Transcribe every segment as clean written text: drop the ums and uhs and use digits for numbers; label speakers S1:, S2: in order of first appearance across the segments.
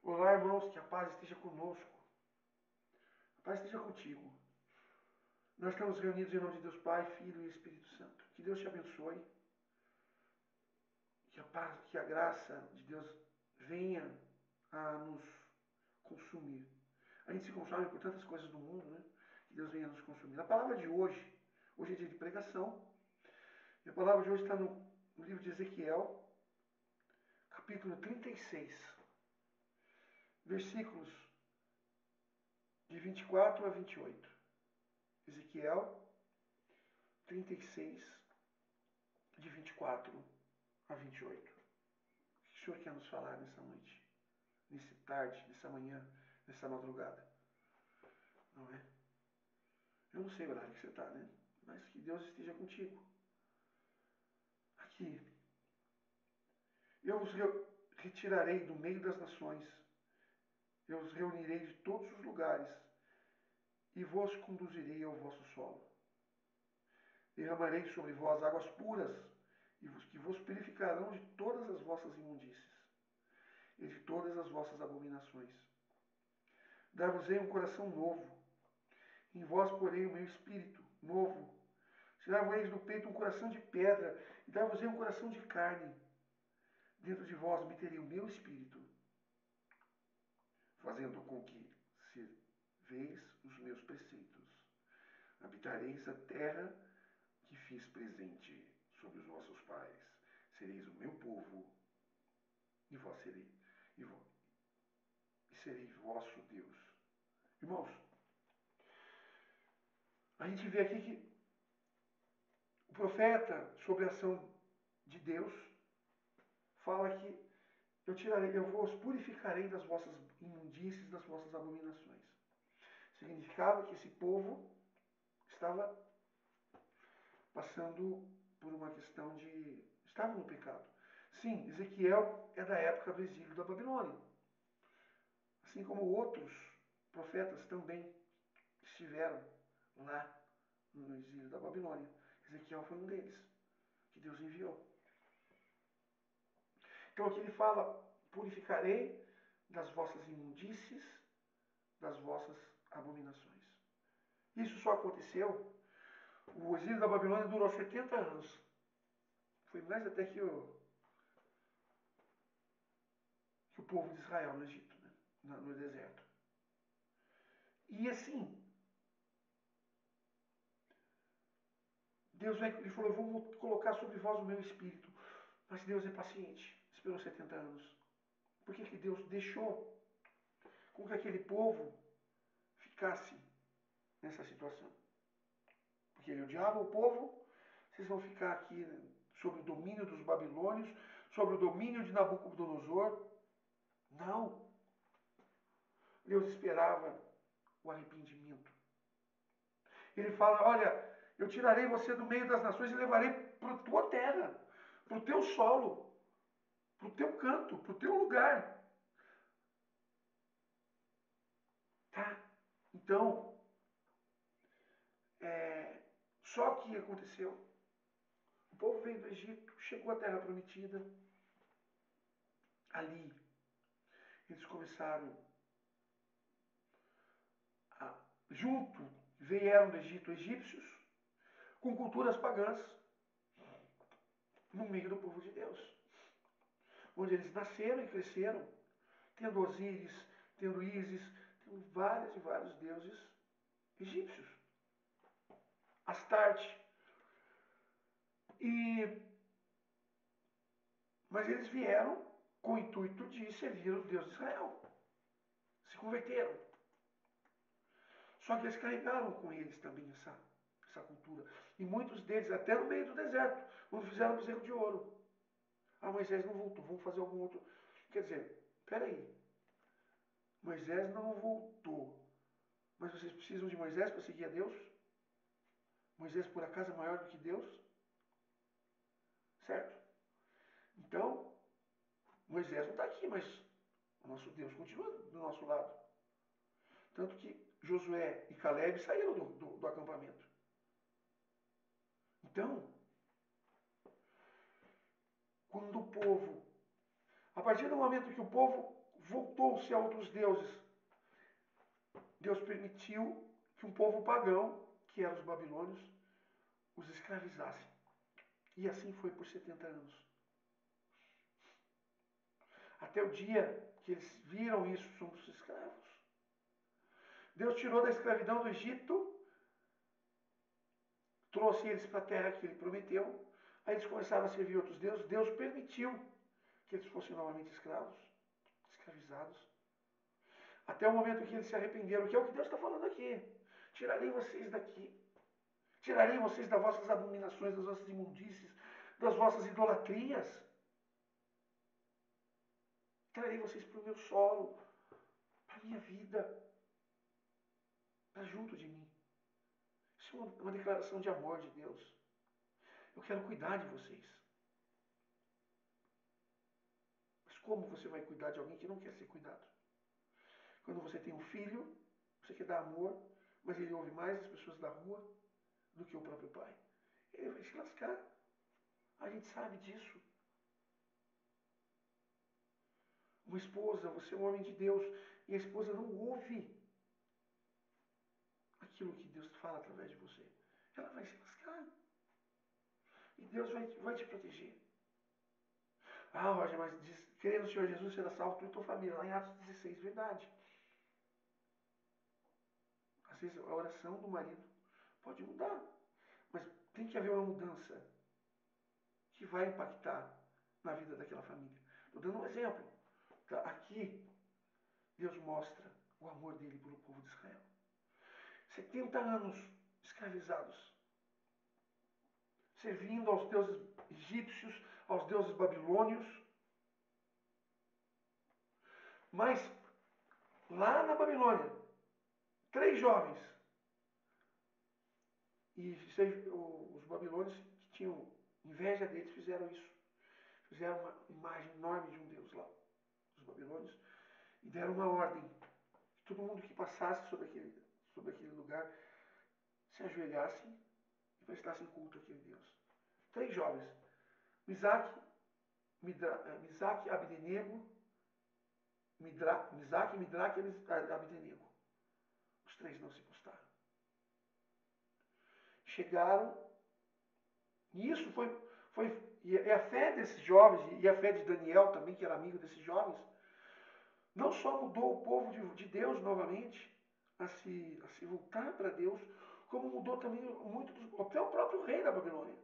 S1: Olá, irmãos, que a paz esteja conosco. A paz esteja contigo. Nós estamos reunidos em nome de Deus Pai, Filho e Espírito Santo. Que Deus te abençoe. Que a paz, que a graça de Deus venha a nos consumir. A gente se consome por tantas coisas do mundo, né? Que Deus venha nos consumir. A palavra de hoje é dia de pregação. E a palavra de hoje está no livro de Ezequiel, capítulo 36, versículos de 24 a 28. Ezequiel 36, de 24 a 28. O que o Senhor quer nos falar nessa noite, nessa tarde, nessa manhã, nessa madrugada? Não é? Eu não sei o horário que você está, né? Mas que Deus esteja contigo. Aqui. Eu vos retirarei do meio das nações. Eu os reunirei de todos os lugares e vos conduzirei ao vosso solo. Derramarei sobre vós águas puras e que vos purificarão de todas as vossas imundícies e de todas as vossas abominações. Dar-vos-ei um coração novo. Em vós porei o meu espírito novo. Tirar-vos-eis do peito um coração de pedra e dar-vos-ei um coração de carne. Dentro de vós meterei o meu espírito, fazendo com que serveis os meus preceitos. Habitareis a terra que fiz presente sobre os vossos pais. Sereis o meu povo e vós serei, e, vo, e serei vosso Deus. Irmãos, a gente vê aqui que o profeta, sobre a ação de Deus, fala que eu vos purificarei das vossas imundícies, das vossas abominações. Significava que esse povo estava passando por uma questão de... estava no pecado. Sim, Ezequiel é da época do exílio da Babilônia. Assim como outros profetas também estiveram lá no exílio da Babilônia. Ezequiel foi um deles, que Deus enviou. Então aqui ele fala: purificarei das vossas imundícies, das vossas abominações. Isso só aconteceu, o exílio da Babilônia durou 70 anos. Foi mais até que o povo de Israel no Egito, né? No deserto. E assim, ele falou: eu vou colocar sobre vós o meu espírito. Mas Deus é paciente, esperou 70 anos. Por que, que Deus deixou com que aquele povo ficasse nessa situação? Porque ele odiava o povo. Vocês vão ficar aqui sob o domínio dos babilônios, sobre o domínio de Nabucodonosor. Não. Deus esperava o arrependimento. Ele fala: olha, eu tirarei você do meio das nações e levarei para a tua terra, para o teu solo, para o teu canto, para o teu lugar. Tá? Então, só que aconteceu. O povo veio do Egito, chegou à terra prometida. Ali, eles começaram a... junto, vieram do Egito egípcios com culturas pagãs no meio do povo de Deus. Onde eles nasceram e cresceram, tendo Osíris, tendo Ísis, tendo vários e vários deuses egípcios. Astarte. E... mas eles vieram com o intuito de servir o Deus de Israel. Se converteram. Só que eles carregaram com eles também essa cultura. E muitos deles, até no meio do deserto, quando fizeram o bezerro de ouro. Ah, Moisés não voltou, vamos fazer algum outro. Quer dizer, peraí. Moisés não voltou. Mas vocês precisam de Moisés para seguir a Deus? Moisés, por acaso, é maior do que Deus? Certo? Então, Moisés não está aqui, mas o nosso Deus continua do nosso lado. Tanto que Josué e Caleb saíram do acampamento. Então, quando o povo, a partir do momento que o povo voltou-se a outros deuses. Deus permitiu que um povo pagão, que eram os babilônios, os escravizasse. E assim foi por 70 anos. Até o dia que eles viram isso, somos escravos. Deus tirou da escravidão do Egito, trouxe eles para a terra que ele prometeu. Aí eles começaram a servir outros deuses. Deus permitiu que eles fossem novamente escravos, escravizados. Até o momento que eles se arrependeram, que é o que Deus está falando aqui. Tirarei vocês daqui. Tirarei vocês das vossas abominações, das vossas imundícies, das vossas idolatrias. Trarei vocês para o meu solo, para a minha vida, para junto de mim. Isso é uma declaração de amor de Deus. Eu quero cuidar de vocês. Mas como você vai cuidar de alguém que não quer ser cuidado? Quando você tem um filho, você quer dar amor, mas ele ouve mais as pessoas da rua do que o próprio pai. Ele vai se lascar. A gente sabe disso. Uma esposa, você é um homem de Deus, e a esposa não ouve aquilo que Deus fala através de você. Ela vai se lascar. E Deus vai te proteger. Ah, Roger, mas diz, querendo o Senhor Jesus será salvo tu e tua família. Lá em Atos 16, verdade. Às vezes a oração do marido pode mudar. Mas tem que haver uma mudança que vai impactar na vida daquela família. Estou dando um exemplo. Tá? Aqui, Deus mostra o amor dele pelo povo de Israel. 70 anos escravizados, servindo aos deuses egípcios, aos deuses babilônios. Mas lá na Babilônia, 3 jovens, e os babilônios que tinham inveja deles fizeram isso. Fizeram uma imagem enorme de um deus lá, os babilônios, e deram uma ordem. Todo mundo que passasse sobre aquele lugar se ajoelhassem e prestassem culto àquele Deus. 3 jovens, Misaque, Abdenego, Misaque, Midraque e Abdenego. Os 3 não se postaram. Chegaram, e isso foi e a fé desses jovens, e a fé de Daniel também, que era amigo desses jovens, não só mudou o povo de Deus novamente a se voltar para Deus, como mudou também até o próprio rei da Babilônia.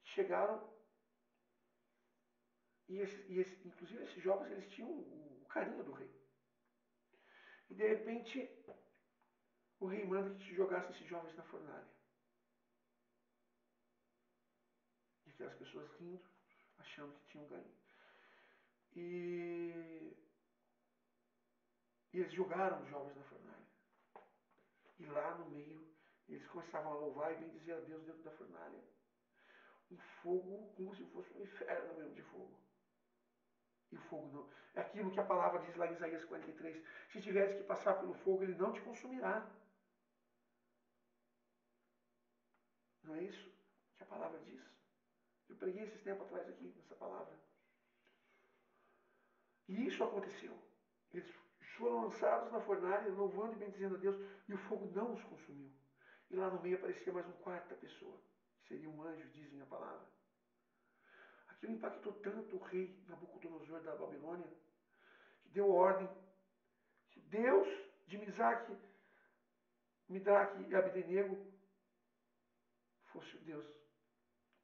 S1: Chegaram, inclusive esses jovens, eles tinham o carinho do rei. E de repente, o rei manda que jogasse esses jovens na fornalha. E aquelas pessoas rindo, achando que tinham ganho. E, e eles jogaram os jovens na fornalha. E lá no meio, eles começavam a louvar e bendizer a Deus dentro da fornalha. Um fogo como se fosse um inferno mesmo de fogo. E o fogo não. É aquilo que a palavra diz lá em Isaías 43. Se tiveres que passar pelo fogo, ele não te consumirá. Não é isso que a palavra diz? Eu preguei esses tempos atrás aqui, nessa palavra. E isso aconteceu. Eles foram lançados na fornalha, louvando e bendizendo a Deus, e o fogo não os consumiu. E lá no meio aparecia mais um quarta pessoa, que seria um anjo, dizem a palavra. Aquilo impactou tanto o rei Nabucodonosor da Babilônia, que deu ordem que Deus de Misaque, Midraque e Abdenego fosse o Deus,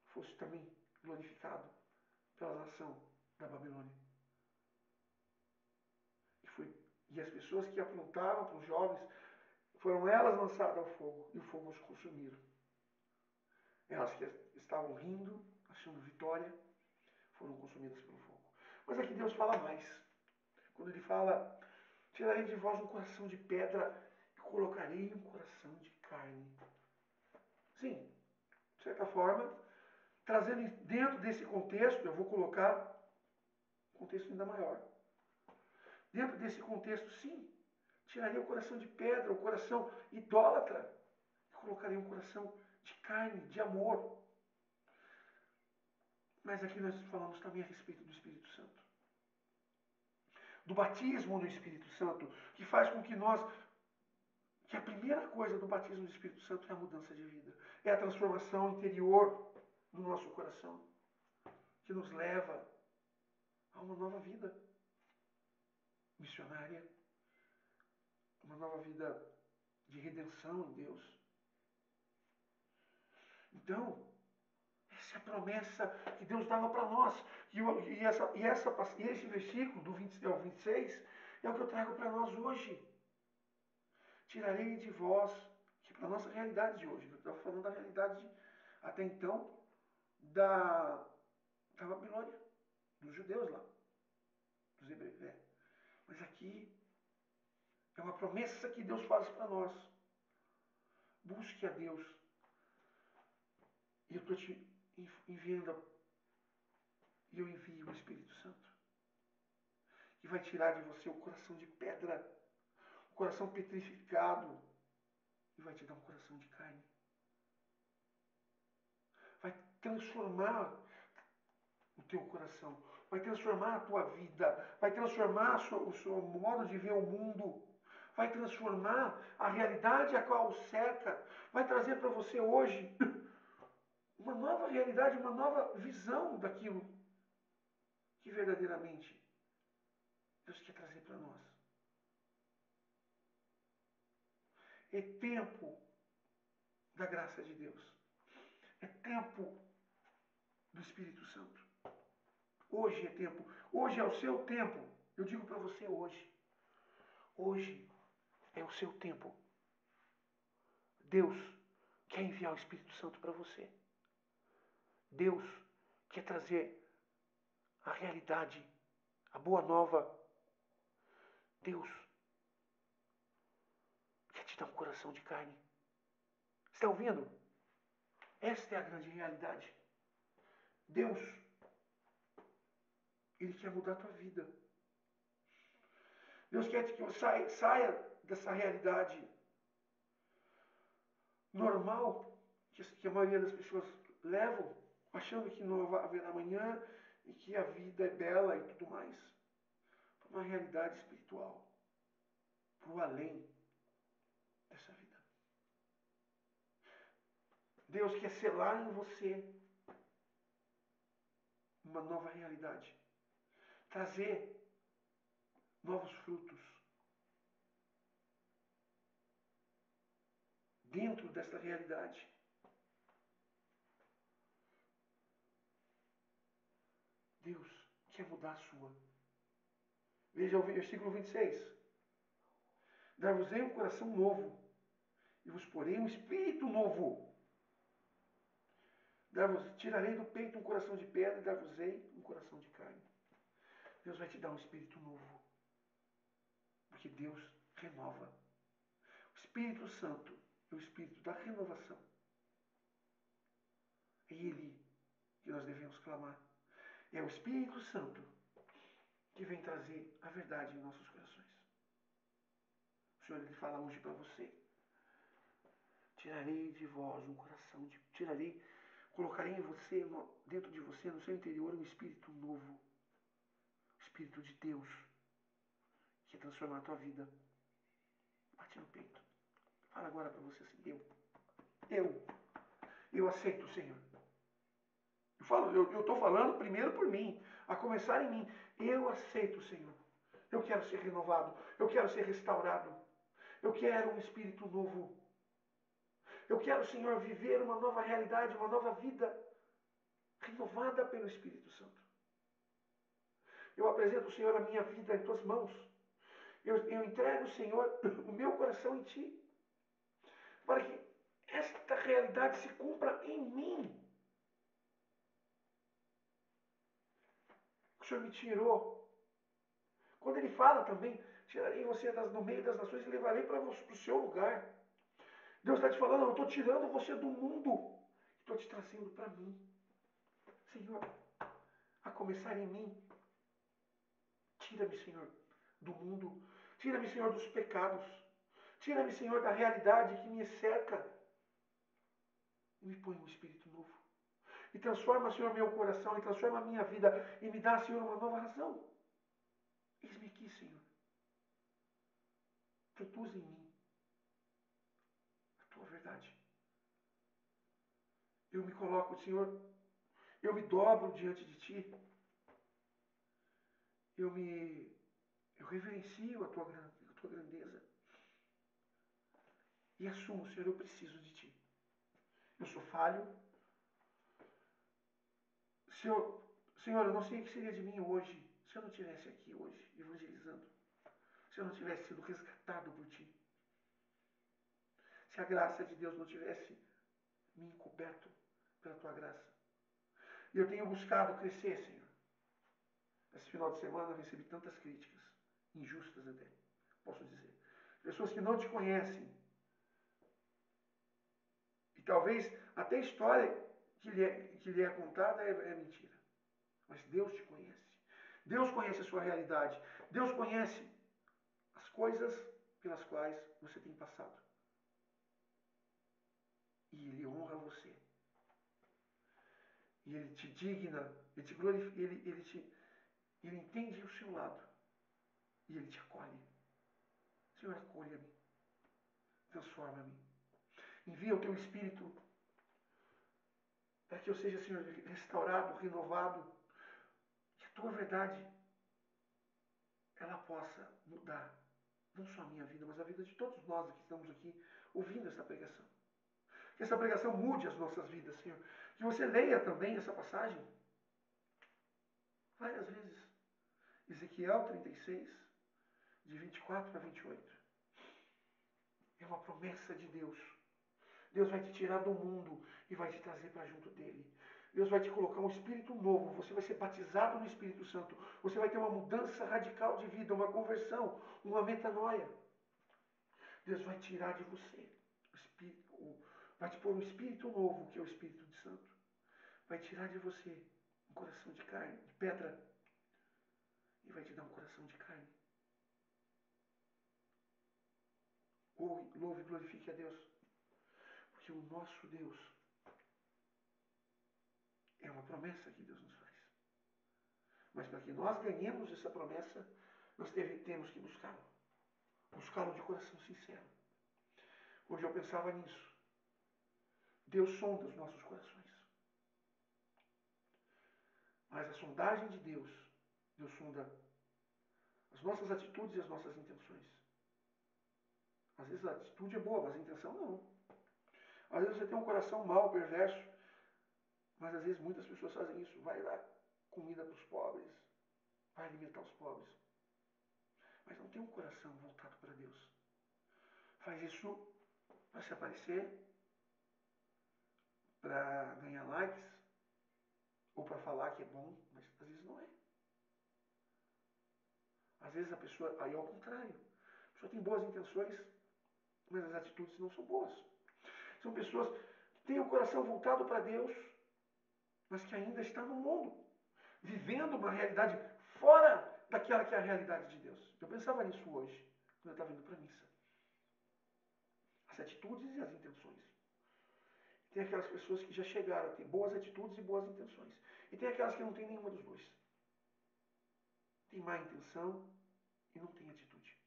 S1: fosse também glorificado pela nação da Babilônia. E as pessoas que aprontaram para os jovens, foram elas lançadas ao fogo, e o fogo os consumiram. Elas que estavam rindo, achando vitória, foram consumidas pelo fogo. Mas aqui Deus fala mais. Quando ele fala, tirarei de vós um coração de pedra e colocarei um coração de carne. Sim, de certa forma, trazendo dentro desse contexto, eu vou colocar um contexto ainda maior. Dentro desse contexto, sim, tiraria o coração de pedra, o coração idólatra, e colocaria um coração de carne, de amor. Mas aqui nós falamos também a respeito do Espírito Santo. do batismo no Espírito Santo, que faz com que nós, que a primeira coisa do batismo do Espírito Santo é a mudança de vida, é a transformação interior no nosso coração, que nos leva a uma nova vida missionária, uma nova vida de redenção em Deus. Então, essa é a promessa que Deus dava para nós. E esse versículo, do 20 ao 26, é o que eu trago para nós hoje. Tirarei de vós, que é para a nossa realidade de hoje. Eu estou falando da realidade, até então, da Babilônia, dos judeus lá, dos hebreus. Mas aqui é uma promessa que Deus faz para nós. Busque a Deus. E eu estou te enviando, e eu envio o Espírito Santo, que vai tirar de você o coração de pedra, o coração petrificado, e vai te dar um coração de carne. Vai transformar o teu coração, vai transformar a tua vida, vai transformar o seu modo de ver o mundo, vai transformar a realidade a qual o cerca, vai trazer para você hoje uma nova realidade, uma nova visão daquilo que verdadeiramente Deus quer trazer para nós. É tempo da graça de Deus. É tempo do Espírito Santo. Hoje é tempo. Hoje é o seu tempo. Eu digo para você hoje. Hoje é o seu tempo. Deus quer enviar o Espírito Santo para você. Deus quer trazer a realidade, a boa nova. Deus quer te dar um coração de carne. Está ouvindo? Esta é a grande realidade. Deus, Ele quer mudar a tua vida. Deus quer que você saia dessa realidade normal que a maioria das pessoas levam, achando que não haverá amanhã e que a vida é bela e tudo mais, para uma realidade espiritual, para o além dessa vida. Deus quer selar em você uma nova realidade, trazer novos frutos dentro dessa realidade. Deus quer mudar a sua. Veja o versículo 26. Dar-vos-ei um coração novo, e vos porei um espírito novo. Tirarei do peito um coração de pedra e dar-vos-ei um coração de carne. Deus vai te dar um espírito novo. Porque Deus renova. O Espírito Santo é o espírito da renovação. É Ele que nós devemos clamar. É o Espírito Santo que vem trazer a verdade em nossos corações. O Senhor ele fala hoje para você. Tirarei de vós um coração de... Colocarei em você, dentro de você, no seu interior, um espírito novo. O Espírito de Deus. Que quer transformar a tua vida. Bate no peito. Fala agora para você assim. Eu aceito, Senhor. Eu estou falando primeiro por mim. A começar em mim. Eu aceito, Senhor. Eu quero ser renovado. Eu quero ser restaurado. Eu quero um espírito novo. Eu quero, Senhor, viver uma nova realidade, uma nova vida, renovada pelo Espírito Santo. Eu apresento, Senhor, a minha vida em tuas mãos. Eu entrego, Senhor, o meu coração em ti, para que esta realidade se cumpra em mim. O Senhor me tirou. Quando ele fala também, tirarei você do meio das nações e levarei para o seu lugar. Deus está te falando, eu estou tirando você do mundo. Estou te trazendo para mim. Senhor, a começar em mim. Tira-me, Senhor, do mundo. Tira-me, Senhor, dos pecados. Tira-me, Senhor, da realidade que me cerca. E me põe um espírito novo. E transforma, Senhor, meu coração. E transforma a minha vida. E me dá, Senhor, uma nova razão. Eis-me aqui. aqui, Senhor. Produz em mim a tua verdade. Eu me coloco, Senhor, eu me dobro diante de ti. Eu me eu reverencio a tua grandeza. E assumo, Senhor, eu preciso de ti. Eu sou falho. Senhor, eu não sei o que seria de mim hoje se eu não estivesse aqui hoje, evangelizando. Se eu não tivesse sido resgatado por ti. Se a graça de Deus não tivesse me encoberto pela tua graça. E eu tenho buscado crescer, Senhor. Esse final de semana eu recebi tantas críticas, injustas até, posso dizer. Pessoas que não te conhecem. E talvez até a história que lhe é contada é mentira. Mas Deus te conhece. Deus conhece a sua realidade. Deus conhece as coisas pelas quais você tem passado. E Ele honra você. E Ele te digna, Ele te glorifica, Ele entende o seu lado. E Ele te acolhe. Senhor, acolha-me. Transforma-me. Envia o teu Espírito para que eu seja, Senhor, restaurado, renovado. Que a tua verdade ela possa mudar não só a minha vida, mas a vida de todos nós que estamos aqui ouvindo essa pregação. Que essa pregação mude as nossas vidas, Senhor. Que você leia também essa passagem várias vezes. Ezequiel 36, de 24 a 28. É uma promessa de Deus. Deus vai te tirar do mundo e vai te trazer para junto dele. Deus vai te colocar um espírito novo. Você vai ser batizado no Espírito Santo. Você vai ter uma mudança radical de vida, uma conversão, uma metanoia. Deus vai tirar de você vai te pôr um espírito novo, que é o Espírito de Santo. Vai tirar de você um coração de carne, de pedra, e vai te dar um coração de carne. Louve e glorifique a Deus. Porque o nosso Deus é uma promessa que Deus nos faz. Mas para que nós ganhemos essa promessa, nós temos que buscá-lo. Buscá-lo de coração sincero. Hoje eu pensava nisso. Deus sonda os nossos corações. Mas a sondagem de Deus sonda as nossas atitudes e as nossas intenções. Às vezes a atitude é boa, mas a intenção não. Às vezes você tem um coração mau, perverso, mas às vezes muitas pessoas fazem isso. Vai dar comida para os pobres, vai alimentar os pobres, mas não tem um coração voltado para Deus. Faz isso para se aparecer, para ganhar likes, ou para falar que é bom, mas às vezes não é. Às vezes a pessoa, aí é o contrário. A pessoa tem boas intenções, mas as atitudes não são boas. São pessoas que têm o coração voltado para Deus, mas que ainda está no mundo, vivendo uma realidade fora daquela que é a realidade de Deus. Eu pensava nisso hoje, quando eu estava indo para a missa. As atitudes e as intenções. Tem aquelas pessoas que já chegaram a ter boas atitudes e boas intenções. E tem aquelas que não têm nenhuma dos dois. Tem má intenção e não tem atitude.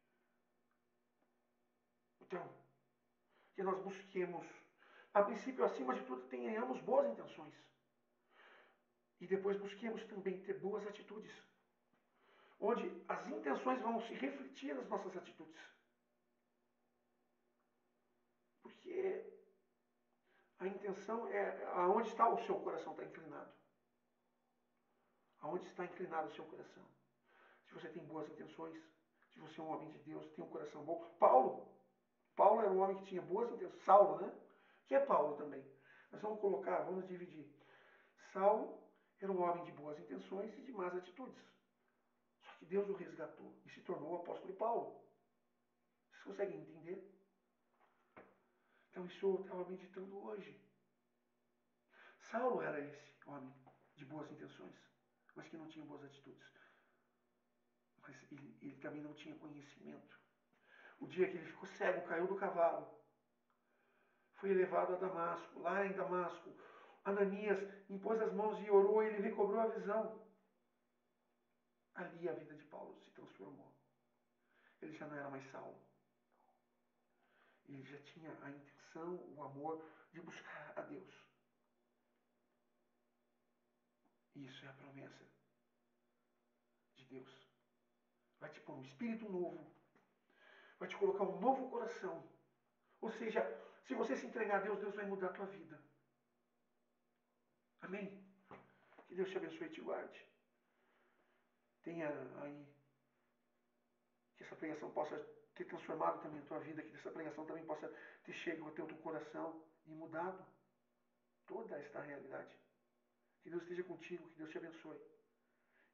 S1: Então, que nós busquemos, a princípio, acima de tudo, tenhamos boas intenções. E depois busquemos também ter boas atitudes. Onde as intenções vão se refletir nas nossas atitudes. Porque a intenção é aonde está o seu coração está inclinado. Aonde está inclinado o seu coração. Se você tem boas intenções, se você é um homem de Deus, tem um coração bom. Paulo era um homem que tinha boas intenções. Saulo, né? Que é Paulo também. Nós vamos colocar, vamos dividir. Saulo era um homem de boas intenções e de más atitudes. Só que Deus o resgatou e se tornou o apóstolo Paulo. Vocês conseguem entender? Então isso eu estava meditando hoje. Saulo era esse homem de boas intenções, mas que não tinha boas atitudes. Mas ele também não tinha conhecimento. O dia que ele ficou cego, caiu do cavalo, foi levado a Damasco. Lá em Damasco, Ananias impôs as mãos e orou, e ele recobrou a visão. Ali a vida de Paulo se transformou. já não era mais Saulo. Ele já tinha a intenção, o amor de buscar a Deus. Isso é a promessa de Deus. Vai te pôr um espírito novo. Vai te colocar um novo coração. Ou seja, se você se entregar a Deus, Deus vai mudar a tua vida. Amém? Que Deus te abençoe e te guarde. Tenha aí, que essa pregação possa ter transformado também a tua vida, que essa pregação também possa ter chegado até o teu coração e mudado toda esta realidade. Que Deus esteja contigo, que Deus te abençoe.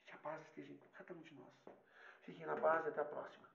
S1: Que a paz esteja em cada um de nós. Fiquem na paz e até a próxima.